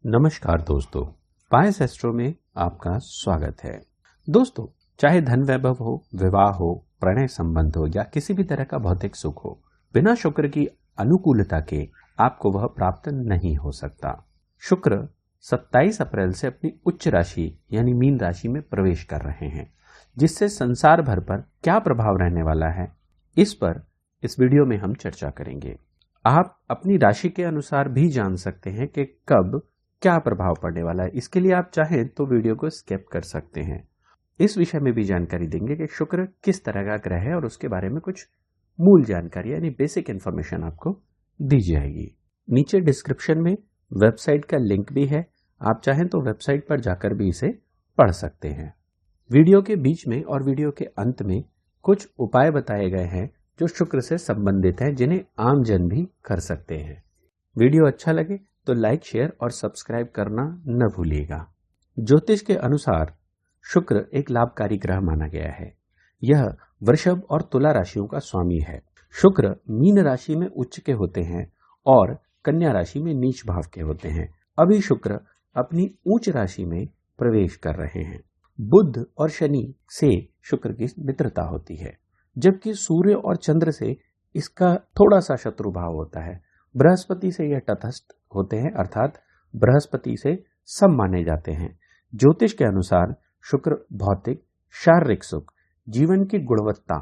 नमस्कार दोस्तों, पायस एस्ट्रो में आपका स्वागत है। दोस्तों, चाहे धन वैभव हो, विवाह हो, प्रणय संबंध हो या किसी भी तरह का भौतिक सुख हो, बिना शुक्र की अनुकूलता के आपको वह प्राप्त नहीं हो सकता। शुक्र 27 अप्रैल से अपनी उच्च राशि यानी मीन राशि में प्रवेश कर रहे हैं, जिससे संसार भर पर क्या प्रभाव रहने वाला है, इस पर इस वीडियो में हम चर्चा करेंगे। आप अपनी राशि के अनुसार भी जान सकते हैं कि कब क्या प्रभाव पड़ने वाला है। इसके लिए आप चाहें तो वीडियो को स्किप कर सकते हैं। इस विषय में भी जानकारी देंगे कि शुक्र किस तरह का ग्रह है और उसके बारे में कुछ मूल जानकारी यानी बेसिक इंफॉर्मेशन आपको दी जाएगी। नीचे डिस्क्रिप्शन में वेबसाइट का लिंक भी है, आप चाहें तो वेबसाइट पर जाकर भी इसे पढ़ सकते हैं। वीडियो के बीच में और वीडियो के अंत में कुछ उपाय बताए गए हैं जो शुक्र से संबंधित हैं, जिन्हें आम जन भी कर सकते हैं। वीडियो अच्छा लगे तो लाइक, शेयर और सब्सक्राइब करना न भूलिएगा। ज्योतिष के अनुसार शुक्र एक लाभकारी ग्रह माना गया है। यह वृषभ और तुला राशियों का स्वामी है। शुक्र मीन राशि में उच्च के होते हैं और कन्या राशि में नीच भाव के होते हैं। अभी शुक्र अपनी उच्च राशि में प्रवेश कर रहे हैं। बुध और शनि से शुक्र की मित्रता होती है, जबकि सूर्य और चंद्र से इसका थोड़ा सा शत्रु भाव होता है। बृहस्पति से यह तटस्थ होते हैं, अर्थात बृहस्पति से सम माने जाते हैं। ज्योतिष के अनुसार शुक्र भौतिक, शारीरिक सुख, जीवन की गुणवत्ता,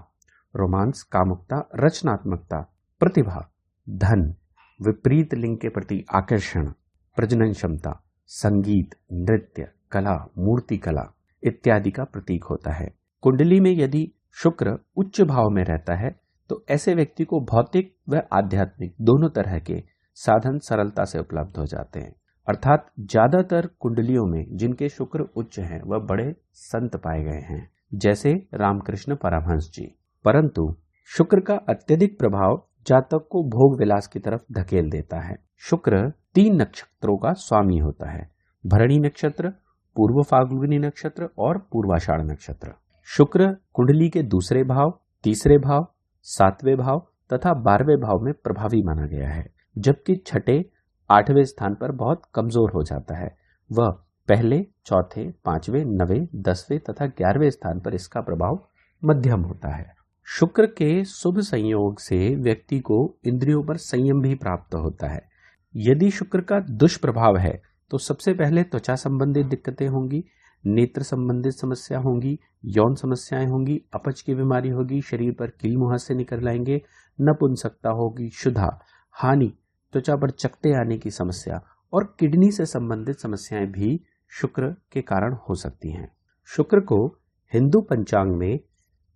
रोमांस, कामुकता, रचनात्मकता, प्रतिभा, धन, विपरीत लिंग के प्रति आकर्षण, प्रजनन क्षमता, संगीत, नृत्य, कला, मूर्ति कला इत्यादि का प्रतीक होता है। कुंडली में यदि शुक्र उच्च भाव में रहता है तो ऐसे व्यक्ति को भौतिक व आध्यात्मिक दोनों तरह के साधन सरलता से उपलब्ध हो जाते हैं। अर्थात ज्यादातर कुंडलियों में जिनके शुक्र उच्च हैं वह बड़े संत पाए गए हैं, जैसे रामकृष्ण परमहंस जी। परंतु शुक्र का अत्यधिक प्रभाव जातक को भोग विलास की तरफ धकेल देता है। शुक्र 3 नक्षत्रों का स्वामी होता है: भरणी नक्षत्र, पूर्व फाल्गुनी नक्षत्र और पूर्वाषाढ़ नक्षत्र। शुक्र कुंडली के दूसरे भाव, तीसरे भाव, 7वें भाव तथा 12वें भाव में प्रभावी माना गया है, जबकि छठे 8वें स्थान पर बहुत कमजोर हो जाता है। वह पहले, चौथे, 5वें, 9वें, 10वें तथा 11वें स्थान पर इसका प्रभाव मध्यम होता है। शुक्र के शुभ संयोग से व्यक्ति को इंद्रियों पर संयम भी प्राप्त होता है। यदि शुक्र का दुष्प्रभाव है तो सबसे पहले त्वचा संबंधित दिक्कतें होंगी, नेत्र संबंधित समस्या होंगी, यौन समस्याएं होंगी, अपच की बीमारी होगी, शरीर पर कील मुहासे निकल आएंगे, नपुंसकता होगी, क्षुधा, हानि, त्वचा पर चकत्ते आने की समस्या और किडनी से संबंधित समस्याएं भी शुक्र के कारण हो सकती हैं। शुक्र को हिंदू पंचांग में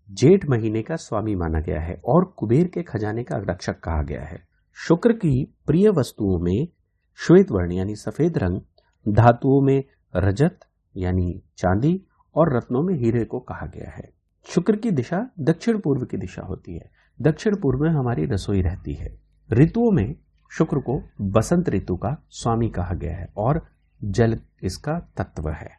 जेठ महीने का स्वामी माना गया है और कुबेर के खजाने का रक्षक कहा गया है। शुक्र की प्रिय वस्तुओं में श्वेत वर्ण यानी सफेद रंग, धातुओं में रजत यानी चांदी और रत्नों में हीरे को कहा गया है। शुक्र की दिशा दक्षिण पूर्व की दिशा होती है। दक्षिण पूर्व में हमारी रसोई रहती है। ऋतुओं में शुक्र को बसंत ऋतु का स्वामी कहा गया है और जल इसका तत्व है।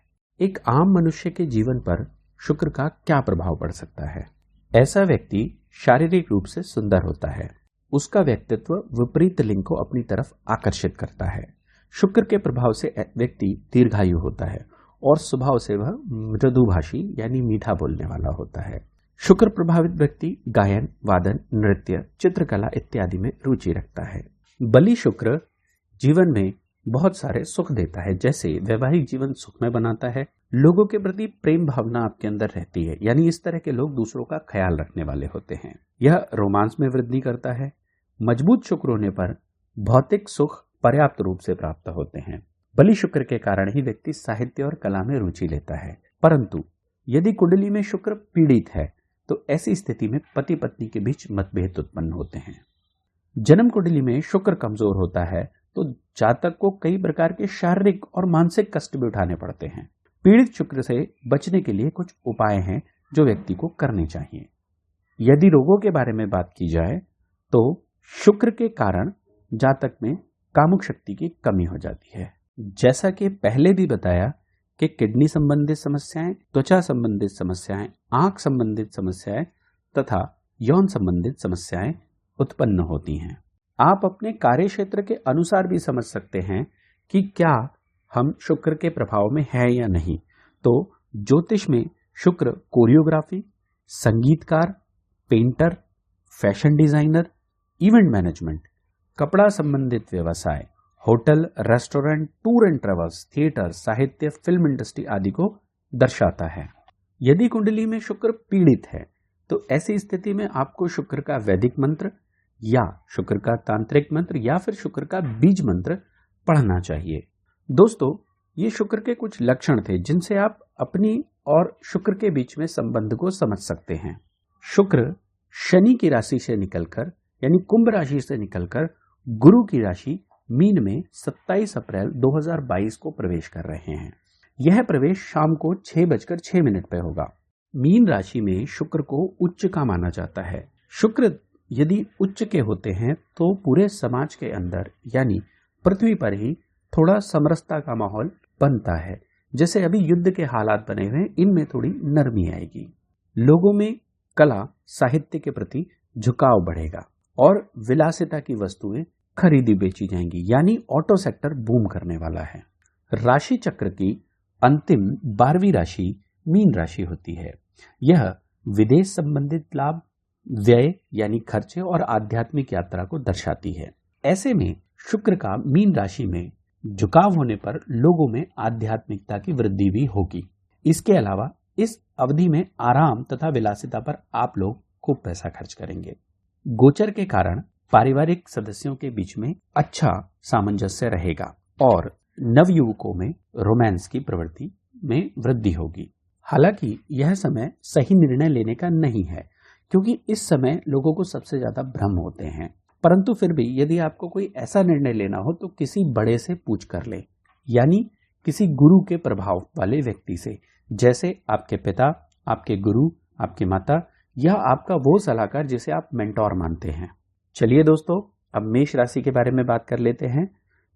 एक आम मनुष्य के जीवन पर शुक्र का क्या प्रभाव पड़ सकता है? ऐसा व्यक्ति शारीरिक रूप से सुंदर होता है। उसका व्यक्तित्व विपरीत लिंग को अपनी तरफ आकर्षित करता है। शुक्र के प्रभाव से व्यक्ति दीर्घायु होता है और स्वभाव से वह मृदुभाषी यानी मीठा बोलने वाला होता है। शुक्र प्रभावित व्यक्ति गायन, वादन, नृत्य, चित्रकला इत्यादि में रुचि रखता है। बलि शुक्र जीवन में बहुत सारे सुख देता है, जैसे वैवाहिक जीवन सुखमय बनाता है, लोगों के प्रति प्रेम भावना आपके अंदर रहती है, यानी इस तरह के लोग दूसरों का ख्याल रखने वाले होते हैं। यह रोमांस में वृद्धि करता है। मजबूत शुक्र होने पर भौतिक सुख पर्याप्त रूप से प्राप्त होते हैं। बलि शुक्र के कारण ही व्यक्ति साहित्य और कला में रुचि लेता है। परंतु यदि कुंडली में शुक्र पीड़ित है तो ऐसी स्थिति में पति पत्नी के बीच मतभेद उत्पन्न होते हैं। जन्म कुंडली में शुक्र कमजोर होता है तो जातक को कई प्रकार के शारीरिक और मानसिक कष्ट भी उठाने पड़ते हैं। पीड़ित शुक्र से बचने के लिए कुछ उपाय हैं जो व्यक्ति को करने चाहिए। यदि रोगों के बारे में बात की जाए तो शुक्र के कारण जातक में कामुक शक्ति की कमी हो जाती है। जैसा कि पहले भी बताया कि किडनी संबंधित समस्याएं, त्वचा संबंधित समस्याएं, आंख संबंधित समस्याएं तथा यौन संबंधित समस्याएं उत्पन्न होती हैं। आप अपने कार्य क्षेत्र के अनुसार भी समझ सकते हैं कि क्या हम शुक्र के प्रभाव में है या नहीं। तो ज्योतिष में शुक्र कोरियोग्राफी, संगीतकार, painter, fashion designer, event management, कपड़ा संबंधित व्यवसाय, hotel, restaurant, tour and travels, theatre, साहित्य, फिल्म इंडस्ट्री आदि को दर्शाता है। यदि कुंडली में शुक्र पीड़ित है तो ऐसी स्थिति में आपको शुक्र का वैदिक मंत्र या शुक्र का तांत्रिक मंत्र या फिर शुक्र का बीज मंत्र पढ़ना चाहिए। दोस्तों, ये शुक्र के कुछ लक्षण थे जिनसे आप अपनी और शुक्र के बीच में संबंध को समझ सकते हैं। शुक्र शनि की राशि से निकलकर यानी कुंभ राशि से निकलकर गुरु की राशि मीन में 27 अप्रैल 2022 को प्रवेश कर रहे हैं। यह प्रवेश शाम को 6:06 पे होगा। मीन राशि में शुक्र को उच्च का माना जाता है। शुक्र यदि उच्च के होते हैं तो पूरे समाज के अंदर यानी पृथ्वी पर ही थोड़ा समरसता का माहौल बनता है। जैसे अभी युद्ध के हालात बने हुए हैं, इनमें थोड़ी नरमी आएगी। लोगों में कला साहित्य के प्रति झुकाव बढ़ेगा और विलासिता की वस्तुएं खरीदी बेची जाएंगी, यानी ऑटो सेक्टर बूम करने वाला है। राशि चक्र की अंतिम 12वीं राशि मीन राशि होती है। यह विदेश संबंधित लाभ, व्यय यानी खर्चे और आध्यात्मिक यात्रा को दर्शाती है। ऐसे में शुक्र का मीन राशि में झुकाव होने पर लोगों में आध्यात्मिकता की वृद्धि भी होगी। इसके अलावा इस अवधि में आराम तथा विलासिता पर आप लोग खूब पैसा खर्च करेंगे। गोचर के कारण पारिवारिक सदस्यों के बीच में अच्छा सामंजस्य रहेगा और नवयुवकों में रोमांस की प्रवृत्ति में वृद्धि होगी। हालांकि यह समय सही निर्णय लेने का नहीं है, क्योंकि इस समय लोगों को सबसे ज्यादा भ्रम होते हैं। परंतु फिर भी यदि आपको कोई ऐसा निर्णय लेना हो तो किसी बड़े से पूछ कर ले, यानी किसी गुरु के प्रभाव वाले व्यक्ति से, जैसे आपके पिता, आपके गुरु, आपके माता या आपका वो सलाहकार जिसे आप मेंटोर मानते हैं। चलिए दोस्तों, अब मेष राशि के बारे में बात कर लेते हैं।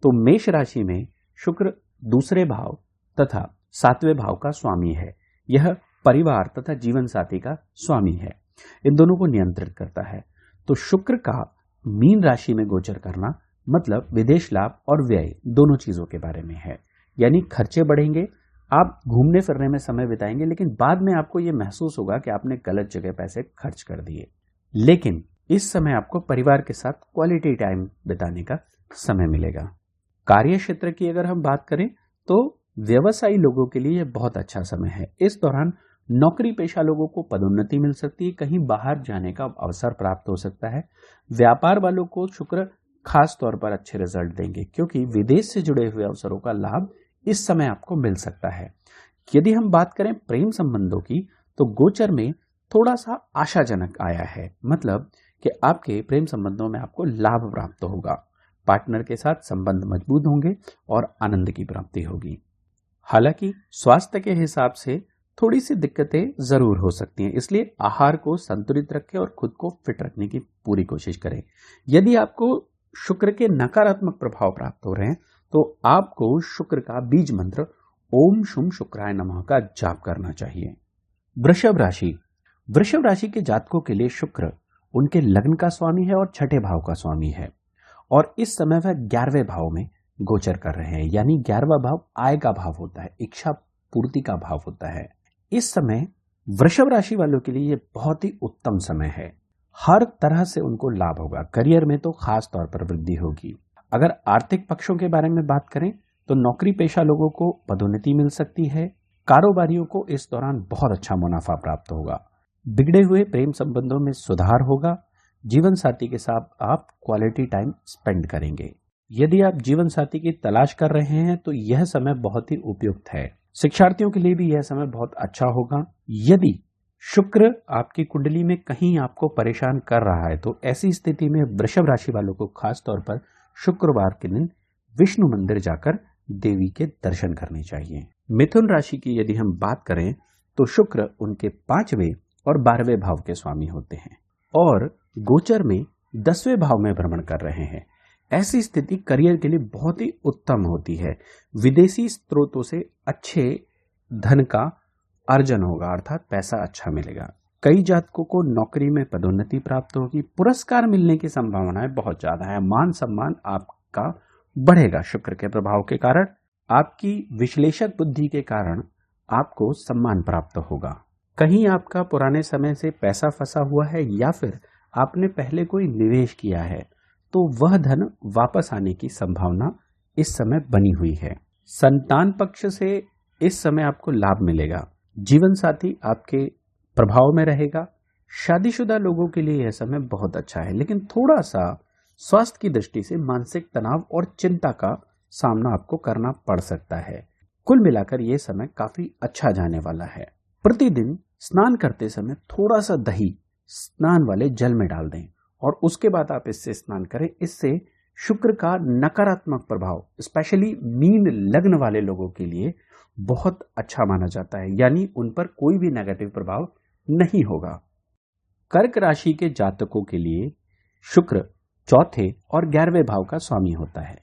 तो मेष राशि में शुक्र दूसरे भाव तथा 7वें भाव का स्वामी है। यह परिवार तथा जीवन साथी का स्वामी है। इन दोनों को नियंत्रित करता है। तो शुक्र का मीन राशि में गोचर करना मतलब विदेश लाभ और व्यय दोनों चीजों के बारे में है। यानी खर्चे बढ़ेंगे, आप घूमने फिरने में समय बिताएंगे, लेकिन बाद में आपको यह महसूस होगा कि आपने गलत जगह पैसे खर्च कर दिए। लेकिन इस समय आपको परिवार के साथ क्वालिटी टाइम बिताने का समय मिलेगा। कार्य क्षेत्र की अगर हम बात करें तो व्यवसायी लोगों के लिए बहुत अच्छा समय है। इस दौरान नौकरी पेशा लोगों को पदोन्नति मिल सकती है, कहीं बाहर जाने का अवसर प्राप्त हो सकता है। व्यापार वालों को शुक्र खास तौर पर अच्छे रिजल्ट देंगे, क्योंकि विदेश से जुड़े हुए अवसरों का लाभ इस समय आपको मिल सकता है। यदि हम बात करें प्रेम संबंधों की तो गोचर में थोड़ा सा आशाजनक आया है, मतलब कि आपके प्रेम संबंधों में आपको लाभ प्राप्त होगा। पार्टनर के साथ संबंध मजबूत होंगे और आनंद की प्राप्ति होगी। हालांकि स्वास्थ्य के हिसाब से थोड़ी सी दिक्कतें जरूर हो सकती हैं, इसलिए आहार को संतुलित रखें और खुद को फिट रखने की पूरी कोशिश करें। यदि आपको शुक्र के नकारात्मक प्रभाव प्राप्त हो रहे हैं तो आपको शुक्र का बीज मंत्र ओम शुम शुक्राय नमः का जाप करना चाहिए। वृषभ राशि। वृषभ राशि के जातकों के लिए शुक्र उनके लग्न का स्वामी है और छठे भाव का स्वामी है, और इस समय वह 11वें भाव में गोचर कर रहे हैं। यानी 11वां भाव आय का भाव होता है, इच्छा पूर्ति का भाव होता है। इस समय वृषभ राशि वालों के लिए यह बहुत ही उत्तम समय है। हर तरह से उनको लाभ होगा। करियर में तो खास तौर पर वृद्धि होगी। अगर आर्थिक पक्षों के बारे में बात करें तो नौकरी पेशा लोगों को पदोन्नति मिल सकती है। कारोबारियों को इस दौरान बहुत अच्छा मुनाफा प्राप्त होगा। बिगड़े हुए प्रेम संबंधों में सुधार होगा। जीवन साथी के साथ आप क्वालिटी टाइम स्पेंड करेंगे। यदि आप जीवन साथी की तलाश कर रहे हैं तो यह समय बहुत ही उपयुक्त है। शिक्षार्थियों के लिए भी यह समय बहुत अच्छा होगा। यदि शुक्र आपकी कुंडली में कहीं आपको परेशान कर रहा है तो ऐसी स्थिति में वृषभ राशि वालों को खास तौर पर शुक्रवार के दिन विष्णु मंदिर जाकर देवी के दर्शन करने चाहिए। मिथुन राशि की यदि हम बात करें तो शुक्र उनके 5वें और 12वें भाव के स्वामी होते हैं और गोचर में 10वें भाव में भ्रमण कर रहे हैं। ऐसी स्थिति करियर के लिए बहुत ही उत्तम होती है। विदेशी स्रोतों से अच्छे धन का अर्जन होगा, अर्थात पैसा अच्छा मिलेगा। कई जातकों को नौकरी में पदोन्नति प्राप्त होगी। पुरस्कार मिलने की संभावनाएं बहुत ज्यादा है। मान सम्मान आपका बढ़ेगा शुक्र के प्रभाव के कारण। आपकी विश्लेषक बुद्धि के कारण आपको सम्मान प्राप्त होगा। कहीं आपका पुराने समय से पैसा फंसा हुआ है या फिर आपने पहले कोई निवेश किया है तो वह धन वापस आने की संभावना इस समय बनी हुई है। संतान पक्ष से इस समय आपको लाभ मिलेगा। जीवन साथी आपके प्रभाव में रहेगा। शादीशुदा लोगों के लिए यह समय बहुत अच्छा है, लेकिन थोड़ा सा स्वास्थ्य की दृष्टि से मानसिक तनाव और चिंता का सामना आपको करना पड़ सकता है। कुल मिलाकर यह समय काफी अच्छा जाने वाला है। प्रतिदिन स्नान करते समय थोड़ा सा दही स्नान वाले जल में डाल दें और उसके बाद आप इससे स्नान करें। इससे शुक्र का नकारात्मक प्रभाव स्पेशली मीन लग्न वाले लोगों के लिए बहुत अच्छा माना जाता है, यानी उन पर कोई भी नेगेटिव प्रभाव नहीं होगा। कर्क राशि के जातकों के लिए शुक्र चौथे और 11वें भाव का स्वामी होता है।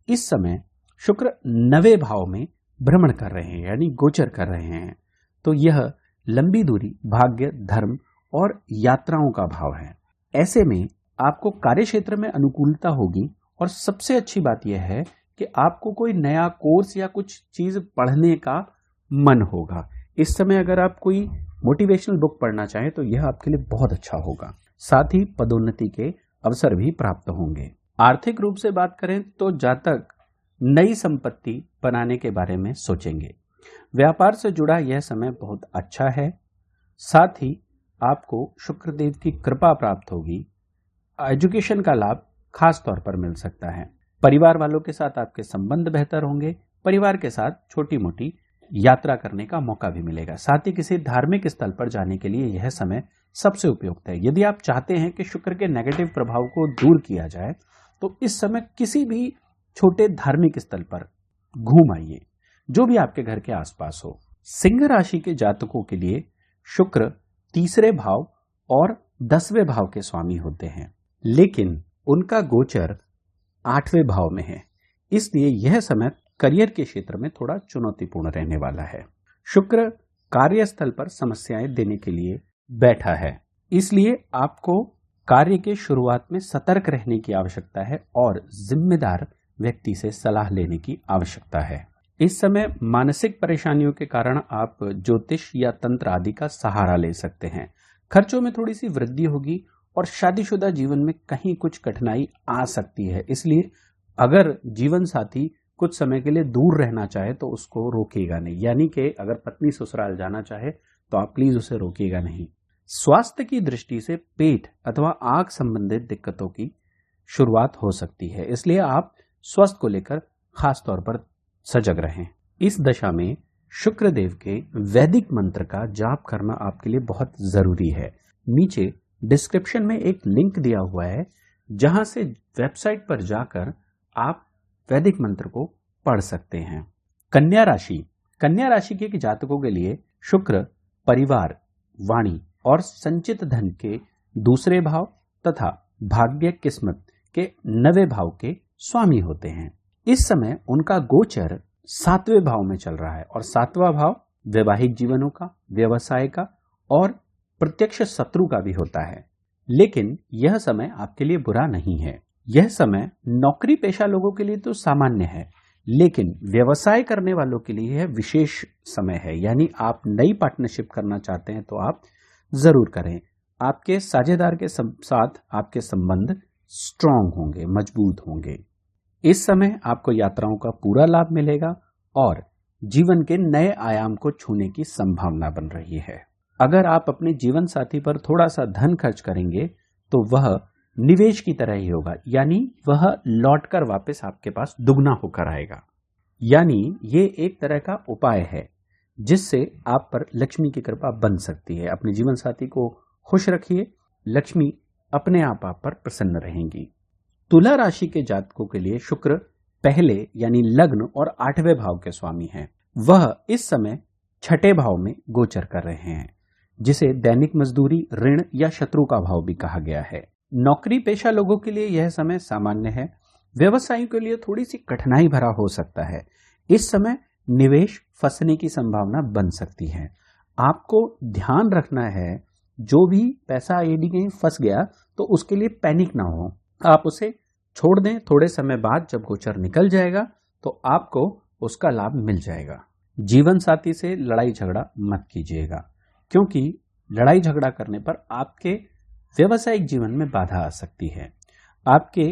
इस समय शुक्र 9वें भाव में भ्रमण कर रहे हैं, यानी गोचर कर रहे हैं, तो यह लंबी दूरी, भाग्य, धर्म और यात्राओं का भाव है। ऐसे में आपको कार्य क्षेत्र में अनुकूलता होगी और सबसे अच्छी बात यह है कि आपको कोई नया कोर्स या कुछ चीज पढ़ने का मन होगा। इस समय अगर आप कोई मोटिवेशनल बुक पढ़ना चाहें तो यह आपके लिए बहुत अच्छा होगा। साथ ही पदोन्नति के अवसर भी प्राप्त होंगे। आर्थिक रूप से बात करें तो जातक नई संपत्ति बनाने के बारे में सोचेंगे। व्यापार से जुड़ा यह समय बहुत अच्छा है। साथ ही आपको शुक्रदेव की कृपा प्राप्त होगी। एजुकेशन का लाभ खास तौर पर मिल सकता है। परिवार वालों के साथ आपके संबंध बेहतर होंगे। परिवार के साथ छोटी मोटी यात्रा करने का मौका भी मिलेगा। साथ ही किसी धार्मिक स्थल पर जाने के लिए यह समय सबसे उपयुक्त है। यदि आप चाहते हैं कि शुक्र के नेगेटिव प्रभाव को दूर किया जाए तो इस समय किसी भी छोटे धार्मिक स्थल पर घूम आइए, जो भी आपके घर के आसपास हो। सिंह राशि के जातकों के लिए शुक्र तीसरे भाव और 10वें भाव के स्वामी होते हैं, लेकिन उनका गोचर 8वें भाव में है। इसलिए यह समय करियर के क्षेत्र में थोड़ा चुनौतीपूर्ण रहने वाला है। शुक्र कार्यस्थल पर समस्याएं देने के लिए बैठा है, इसलिए आपको कार्य के शुरुआत में सतर्क रहने की आवश्यकता है और जिम्मेदार व्यक्ति से सलाह लेने की आवश्यकता है। इस समय मानसिक परेशानियों के कारण आप ज्योतिष या तंत्र आदि का सहारा ले सकते हैं। खर्चों में थोड़ी सी वृद्धि होगी और शादीशुदा जीवन में कहीं कुछ कठिनाई आ सकती है। इसलिए अगर जीवन साथी कुछ समय के लिए दूर रहना चाहे तो उसको रोकिएगा नहीं, यानी कि अगर पत्नी ससुराल जाना चाहे तो आप प्लीज उसे रोकिएगा नहीं। स्वास्थ्य की दृष्टि से पेट अथवा आंख संबंधित दिक्कतों की शुरुआत हो सकती है, इसलिए आप स्वास्थ्य को लेकर खास तौर पर सजग रहें। इस दशा में शुक्रदेव के वैदिक मंत्र का जाप करना आपके लिए बहुत जरूरी है। नीचे डिस्क्रिप्शन में एक लिंक दिया हुआ है, जहां से वेबसाइट पर जाकर आप वैदिक मंत्र को पढ़ सकते हैं। कन्या राशि के जातकों के लिए शुक्र परिवार, वाणी और संचित धन के दूसरे भाव तथा भाग्य, किस्मत के 9वें भाव के स्वामी होते हैं। इस समय उनका गोचर 7वें भाव में चल रहा है और 7वां भाव वैवाहिक जीवनों का, व्यवसाय का और प्रत्यक्ष शत्रु का भी होता है। लेकिन यह समय आपके लिए बुरा नहीं है। यह समय नौकरी पेशा लोगों के लिए तो सामान्य है, लेकिन व्यवसाय करने वालों के लिए यह विशेष समय है। यानी आप नई पार्टनरशिप करना चाहते हैं तो आप जरूर करें। आपके साझेदार के साथ आपके संबंध स्ट्रांग होंगे, मजबूत होंगे। इस समय आपको यात्राओं का पूरा लाभ मिलेगा और जीवन के नए आयाम को छूने की संभावना बन रही है। अगर आप अपने जीवन साथी पर थोड़ा सा धन खर्च करेंगे तो वह निवेश की तरह ही होगा, यानी वह लौटकर वापस आपके पास दुगना होकर आएगा। यानी ये एक तरह का उपाय है जिससे आप पर लक्ष्मी की कृपा बन सकती है। अपने जीवन साथी को खुश रखिए, लक्ष्मी अपने आप पर प्रसन्न रहेंगी। तुला राशि के जातकों के लिए शुक्र पहले यानी लग्न और 8वें भाव के स्वामी हैं। वह इस समय 6ठे भाव में गोचर कर रहे हैं, जिसे दैनिक मजदूरी, ऋण या शत्रु का भाव भी कहा गया है। नौकरी पेशा लोगों के लिए यह समय सामान्य है। व्यवसायियों के लिए थोड़ी सी कठिनाई भरा हो सकता है। इस समय निवेश फंसने की संभावना बन सकती है। आपको ध्यान रखना है, जो भी पैसा यदि कहीं फंस गया तो उसके लिए पैनिक ना हो, आप उसे छोड़ दें। थोड़े समय बाद जब गोचर निकल जाएगा तो आपको उसका लाभ मिल जाएगा। जीवन साथी से लड़ाई झगड़ा मत कीजिएगा, क्योंकि लड़ाई झगड़ा करने पर आपके व्यवसायिक जीवन में बाधा आ सकती है। आपके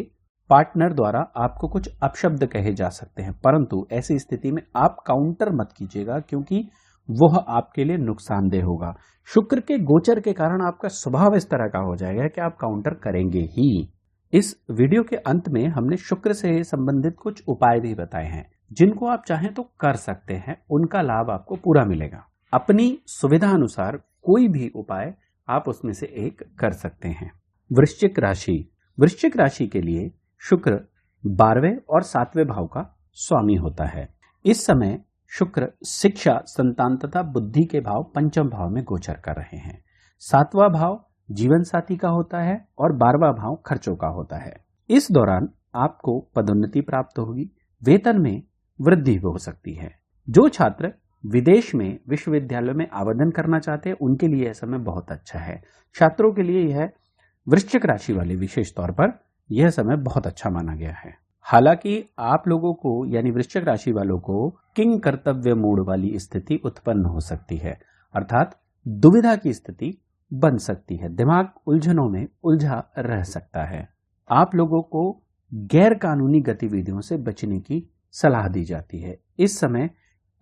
पार्टनर द्वारा आपको कुछ अपशब्द कहे जा सकते हैं, परंतु ऐसी स्थिति में आप काउंटर मत कीजिएगा, क्योंकि वह आपके लिए नुकसानदेह होगा। शुक्र के गोचर के कारण आपका स्वभाव इस तरह का हो जाएगा कि आप काउंटर करेंगे ही। इस वीडियो के अंत में हमने शुक्र से संबंधित कुछ उपाय भी बताए हैं, जिनको आप चाहें तो कर सकते हैं, उनका लाभ आपको पूरा मिलेगा। अपनी सुविधा अनुसार कोई भी उपाय आप उसमें से एक कर सकते हैं। वृश्चिक राशि। वृश्चिक राशि के लिए शुक्र 12वें और 7वें भाव का स्वामी होता है। इस समय शुक्र शिक्षा, संतान तथा बुद्धि के भाव पंचम भाव में गोचर कर रहे हैं। 7वां भाव जीवन साथी का होता है और 12वां भाव खर्चों का होता है। इस दौरान आपको पदोन्नति प्राप्त होगी, वेतन में वृद्धि हो सकती है। जो छात्र विदेश में विश्वविद्यालय में आवेदन करना चाहते हैं, उनके लिए यह समय बहुत अच्छा है। छात्रों के लिए यह वृश्चिक राशि वाले विशेष तौर पर यह समय बहुत अच्छा माना गया है। हालांकि आप लोगों को यानी वृश्चिक राशि वालों को किंग कर्तव्य मूड वाली स्थिति उत्पन्न हो सकती है, अर्थात दुविधा की स्थिति बन सकती है। दिमाग उलझनों में उलझा रह सकता है। आप लोगों को गैर कानूनी गतिविधियों से बचने की सलाह दी जाती है। इस समय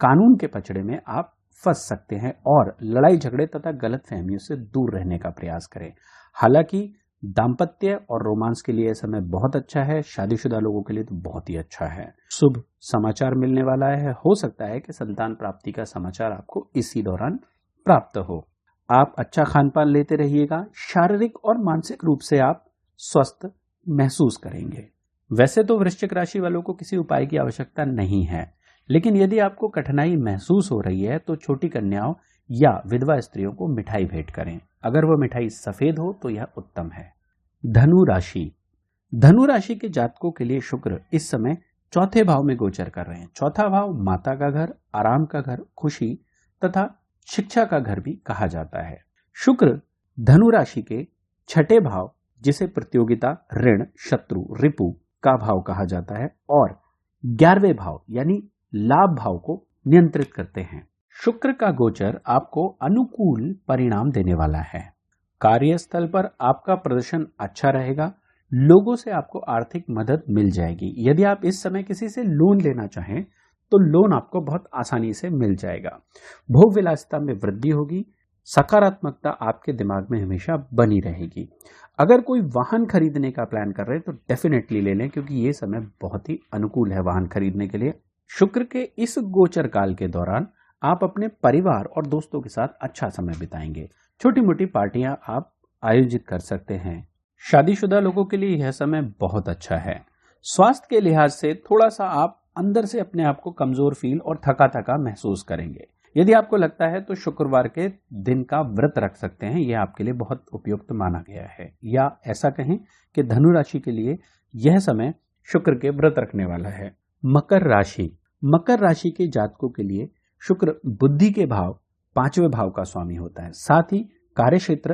कानून के पचड़े में आप फंस सकते हैं और लड़ाई झगड़े तथा गलत फहमियों से दूर रहने का प्रयास करें। हालांकि दाम्पत्य और रोमांस के लिए यह समय बहुत अच्छा है। शादीशुदा लोगों के लिए तो बहुत ही अच्छा है। शुभ समाचार मिलने वाला है। हो सकता है कि संतान प्राप्ति का समाचार आपको इसी दौरान प्राप्त हो। आप अच्छा खान पान लेते रहिएगा। शारीरिक और मानसिक रूप से आप स्वस्थ महसूस करेंगे। वैसे तो वृश्चिक राशि वालों को किसी उपाय की आवश्यकता नहीं है, लेकिन यदि आपको कठिनाई महसूस हो रही है तो छोटी कन्याओं या विधवा स्त्रियों को मिठाई भेंट करें। अगर वह मिठाई सफेद हो तो यह उत्तम है। धनु राशि। धनु राशि के जातकों के लिए शुक्र इस समय 4थे भाव में गोचर कर रहे हैं। 4था भाव माता का घर, आराम का घर, खुशी तथा शिक्षा का घर भी कहा जाता है। शुक्र धनु राशि के 6ठे भाव, जिसे प्रतियोगिता, ऋण, शत्रु, रिपु का भाव कहा जाता है, और 11वें भाव यानी लाभ भाव को नियंत्रित करते हैं। शुक्र का गोचर आपको अनुकूल परिणाम देने वाला है। कार्यस्थल पर आपका प्रदर्शन अच्छा रहेगा। लोगों से आपको आर्थिक मदद मिल जाएगी। यदि आप इस समय किसी से लोन लेना चाहें तो लोन आपको बहुत आसानी से मिल जाएगा। भोग विलासिता में वृद्धि होगी। सकारात्मकता आपके दिमाग में हमेशा बनी रहेगी। अगर कोई वाहन खरीदने का प्लान कर रहे हैं तो डेफिनेटली ले लें, क्योंकि ये समय बहुत ही अनुकूल है वाहन खरीदने के लिए। शुक्र के इस गोचर काल के दौरान आप अपने परिवार और दोस्तों के साथ अच्छा समय बिताएंगे। छोटी मोटी पार्टियां आप आयोजित कर सकते हैं। शादीशुदा लोगों के लिए यह समय बहुत अच्छा है। स्वास्थ्य के लिहाज से थोड़ा सा आप अंदर से अपने आप को कमजोर फील और थका थका महसूस करेंगे। यदि आपको लगता है तो शुक्रवार के दिन का व्रत रख सकते हैं। यह आपके लिए बहुत उपयुक्त माना गया है। या ऐसा कहें कि धनु राशि के लिए यह समय शुक्र के व्रत रखने वाला है। मकर राशि। मकर राशि के जातकों के लिए शुक्र बुद्धि के भाव 5वें भाव का स्वामी होता है। साथ ही कार्यक्षेत्र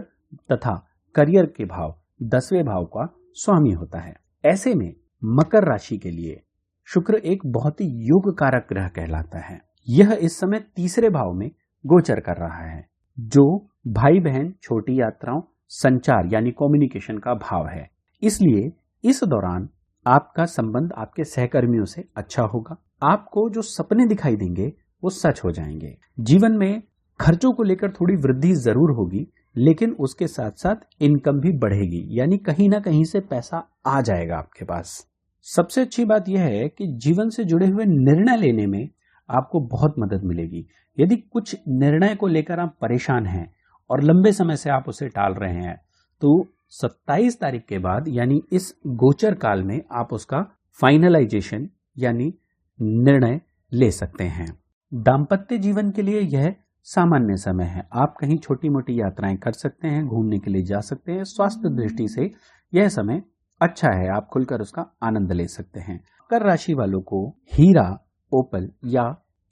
तथा करियर के भाव 10वें भाव का स्वामी होता है। ऐसे में मकर राशि के लिए शुक्र एक बहुत ही योग कारक ग्रह कहलाता है। यह इस समय 3रे भाव में गोचर कर रहा है, जो भाई बहन, छोटी यात्राओं, संचार यानी कम्युनिकेशन का भाव है। इसलिए इस दौरान आपका संबंध आपके सहकर्मियों से अच्छा होगा। आपको जो सपने दिखाई देंगे वो सच हो जाएंगे। जीवन में खर्चों को लेकर थोड़ी वृद्धि जरूर होगी, लेकिन उसके साथ साथ इनकम भी बढ़ेगी, यानी कहीं ना कहीं से पैसा आ जाएगा आपके पास। सबसे अच्छी बात यह है कि जीवन से जुड़े हुए निर्णय लेने में आपको बहुत मदद मिलेगी। यदि कुछ निर्णय को लेकर आप परेशान हैं और लंबे समय से आप उसे टाल रहे हैं, तो 27 तारीख के बाद यानी इस गोचर काल में आप उसका फाइनलाइजेशन यानी निर्णय ले सकते हैं। दाम्पत्य जीवन के लिए यह सामान्य समय है। आप कहीं छोटी मोटी यात्राएं कर सकते हैं, घूमने के लिए जा सकते हैं। स्वास्थ्य दृष्टि से यह समय अच्छा है, आप खुलकर उसका आनंद ले सकते हैं। मकर राशि वालों को हीरा, ओपल या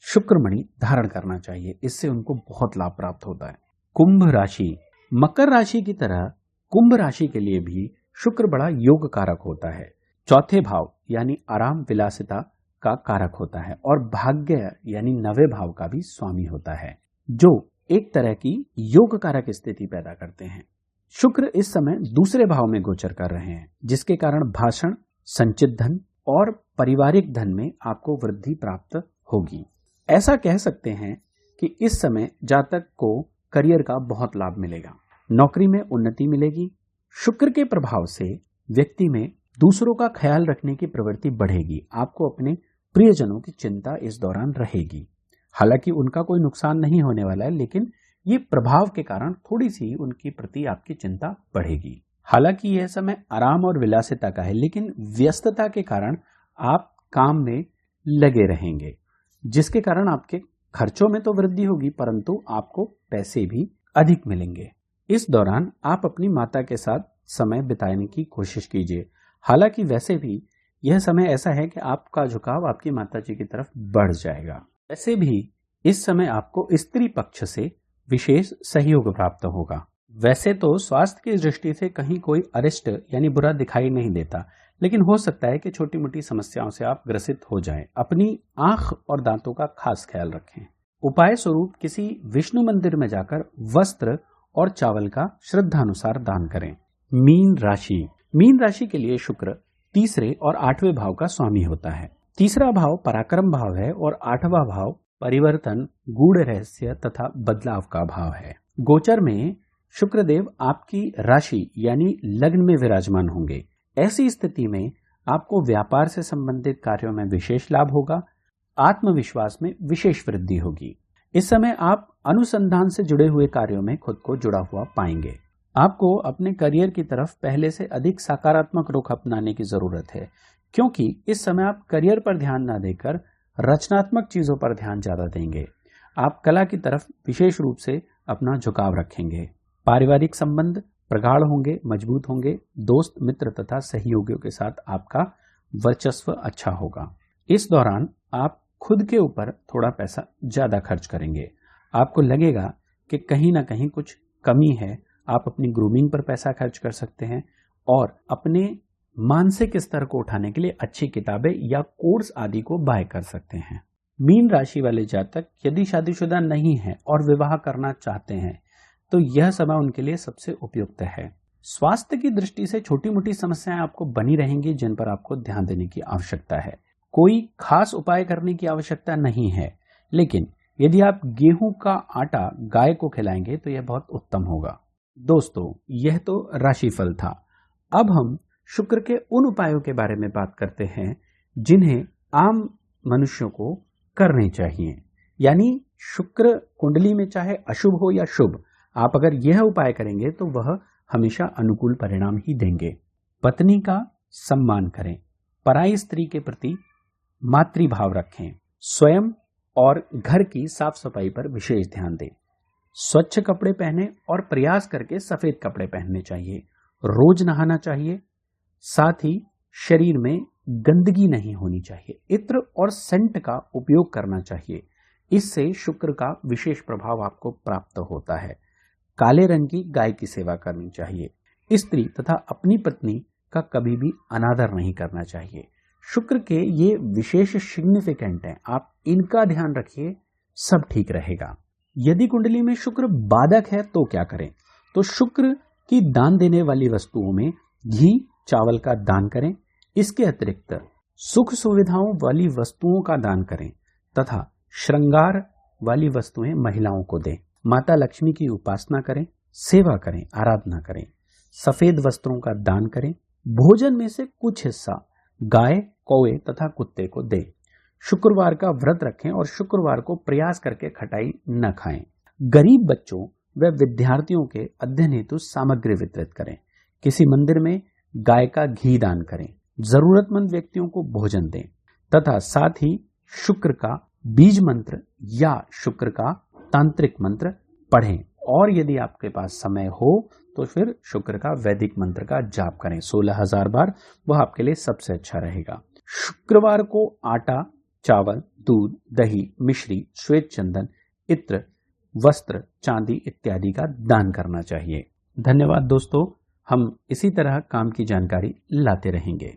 शुक्रमणि धारण करना चाहिए, इससे उनको बहुत लाभ प्राप्त होता है। कुंभ राशि। मकर राशि की तरह कुंभ राशि के लिए भी शुक्र बड़ा योग कारक होता है। 4थे भाव यानी आराम विलासिता का कारक होता है और भाग्य यानी नवे भाव का भी स्वामी होता है, जो एक तरह की योग कारक स्थिति पैदा करते हैं। शुक्र इस समय दूसरे भाव में गोचर कर रहे हैं, जिसके कारण भाषण, संचित धन और पारिवारिक धन में आपको वृद्धि प्राप्त होगी। ऐसा कह सकते हैं कि इस समय जातक को करियर का बहुत लाभ मिलेगा, नौकरी में उन्नति मिलेगी। शुक्र के प्रभाव से व्यक्ति में दूसरों का ख्याल रखने की प्रवृत्ति बढ़ेगी। आपको अपने प्रियजनों की चिंता इस दौरान रहेगी। हालांकि उनका कोई नुकसान नहीं होने वाला है, लेकिन ये प्रभाव के कारण थोड़ी सी उनकी प्रति आपकी चिंता बढ़ेगी। हालांकि यह समय आराम और विलासिता का है, लेकिन व्यस्तता के कारण आप काम में लगे रहेंगे, जिसके कारण आपके खर्चों में तो वृद्धि होगी, परंतु आपको पैसे भी अधिक मिलेंगे। इस दौरान आप अपनी माता के साथ समय बिताने की कोशिश कीजिए। हालांकि वैसे भी यह समय ऐसा है कि आपका झुकाव आपकी माताजी की तरफ बढ़ जाएगा। वैसे भी इस समय आपको स्त्री पक्ष से विशेष सहयोग प्राप्त होगा। वैसे तो स्वास्थ्य की दृष्टि से कहीं कोई अरिष्ट यानी बुरा दिखाई नहीं देता, लेकिन हो सकता है कि छोटी मोटी समस्याओं से आप ग्रसित हो जाएं। अपनी आंख और दांतों का खास ख्याल रखें। उपाय स्वरूप किसी विष्णु मंदिर में जाकर वस्त्र और चावल का श्रद्धानुसार दान करें। मीन राशि के लिए शुक्र तीसरे और 8वें भाव का स्वामी होता है। तीसरा भाव पराक्रम भाव है और 8वां भाव परिवर्तन, गूढ़ रहस्य तथा बदलाव का भाव है। गोचर में शुक्रदेव आपकी राशि यानी लग्न में विराजमान होंगे। ऐसी स्थिति में आपको व्यापार से संबंधित कार्यों में विशेष लाभ होगा। आत्मविश्वास में विशेष वृद्धि होगी। इस समय आप अनुसंधान से जुड़े हुए कार्यों में खुद को जुड़ा हुआ पाएंगे। आपको अपने करियर की तरफ पहले से अधिक सकारात्मक रुख अपनाने की जरूरत है, क्योंकि इस समय आप करियर पर ध्यान न देकर रचनात्मक चीजों पर ध्यान ज्यादा देंगे। आप कला की तरफ विशेष रूप से अपना झुकाव रखेंगे। पारिवारिक संबंध प्रगाढ़ होंगे, मजबूत होंगे। दोस्त, मित्र तथा सहयोगियों के साथ आपका वर्चस्व अच्छा होगा। इस दौरान आप खुद के ऊपर थोड़ा पैसा ज्यादा खर्च करेंगे। आपको लगेगा कि कहीं ना कहीं कुछ कमी है। आप अपनी ग्रूमिंग पर पैसा खर्च कर सकते हैं और अपने मानसिक स्तर को उठाने के लिए अच्छी किताबें या कोर्स आदि को बाय कर सकते हैं। मीन राशि वाले जातक यदि शादीशुदा नहीं है और विवाह करना चाहते हैं तो यह समय उनके लिए सबसे उपयुक्त है। स्वास्थ्य की दृष्टि से छोटी मोटी समस्याएं आपको बनी रहेंगी, जिन पर आपको ध्यान देने की आवश्यकता है। कोई खास उपाय करने की आवश्यकता नहीं है, लेकिन यदि आप गेहूं का आटा गाय को खिलाएंगे तो यह बहुत उत्तम होगा। दोस्तों, यह तो राशिफल था। अब हम शुक्र के उन उपायों के बारे में बात करते हैं जिन्हें आम मनुष्यों को करने चाहिए। यानी शुक्र कुंडली में चाहे अशुभ हो या शुभ, आप अगर यह उपाय करेंगे तो वह हमेशा अनुकूल परिणाम ही देंगे। पत्नी का सम्मान करें, पराई स्त्री के प्रति मातृभाव रखें, स्वयं और घर की साफ सफाई पर विशेष ध्यान दें। स्वच्छ कपड़े पहने और प्रयास करके सफेद कपड़े पहनने चाहिए। रोज नहाना चाहिए। साथ ही शरीर में गंदगी नहीं होनी चाहिए। इत्र और सेंट का उपयोग करना चाहिए। इससे शुक्र का विशेष प्रभाव आपको प्राप्त होता है। काले रंग की गाय की सेवा करनी चाहिए। स्त्री तथा अपनी पत्नी का कभी भी अनादर नहीं करना चाहिए। शुक्र के ये विशेष सिग्निफिकेंट हैं, आप इनका ध्यान रखिए, सब ठीक रहेगा। यदि कुंडली में शुक्र बाधक है तो क्या करें? तो शुक्र की दान देने वाली वस्तुओं में घी, चावल का दान करें। इसके अतिरिक्त सुख सुविधाओं वाली वस्तुओं का दान करें तथा श्रृंगार वाली वस्तुएं महिलाओं को दें। माता लक्ष्मी की उपासना करें, सेवा करें, आराधना करें। सफेद वस्त्रों का दान करें। भोजन में से कुछ हिस्सा गाय, कौवे तथा कुत्ते को दें। शुक्रवार का व्रत रखें और शुक्रवार को प्रयास करके खटाई न खाएं। गरीब बच्चों व विद्यार्थियों के अध्ययन हेतु सामग्री वितरित करें। किसी मंदिर में गाय का घी दान करें। जरूरतमंद व्यक्तियों को भोजन दें तथा साथ ही शुक्र का बीज मंत्र या शुक्र का तांत्रिक मंत्र पढ़ें। और यदि आपके पास समय हो तो फिर शुक्र का वैदिक मंत्र का जाप करें 16,000 बार, वह आपके लिए सबसे अच्छा रहेगा। शुक्रवार को आटा, चावल, दूध, दही, मिश्री, श्वेत चंदन, इत्र, वस्त्र, चांदी इत्यादि का दान करना चाहिए। धन्यवाद दोस्तों, हम इसी तरह काम की जानकारी लाते रहेंगे।